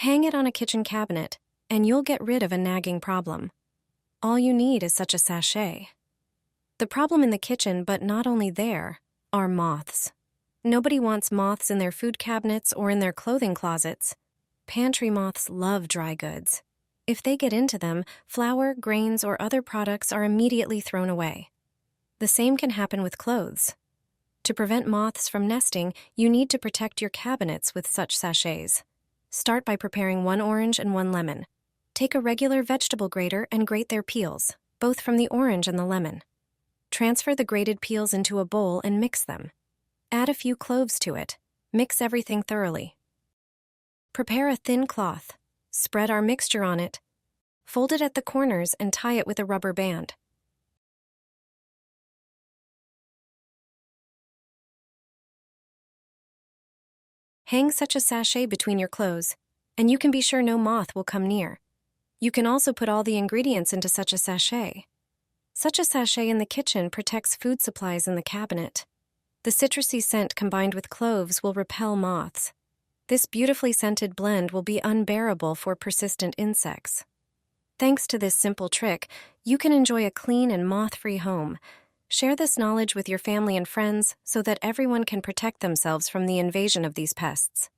Hang it on a kitchen cabinet, and you'll get rid of a nagging problem. All you need is such a sachet. The problem in the kitchen, but not only there, are moths. Nobody wants moths in their food cabinets or in their clothing closets. Pantry moths love dry goods. If they get into them, flour, grains, or other products are immediately thrown away. The same can happen with clothes. To prevent moths from nesting, you need to protect your cabinets with such sachets. Start by preparing 1 orange and 1 lemon. Take a regular vegetable grater and grate their peels, both from the orange and the lemon. Transfer the grated peels into a bowl and mix them. Add a few cloves to it. Mix everything thoroughly. Prepare a thin cloth. Spread our mixture on it. Fold it at the corners and tie it with a rubber band. Hang such a sachet between your clothes, and you can be sure no moth will come near. You can also put all the ingredients into such a sachet. Such a sachet in the kitchen protects food supplies in the cabinet. The citrusy scent combined with cloves will repel moths. This beautifully scented blend will be unbearable for persistent insects. Thanks to this simple trick, you can enjoy a clean and moth-free home. Share this knowledge with your family and friends so that everyone can protect themselves from the invasion of these pests.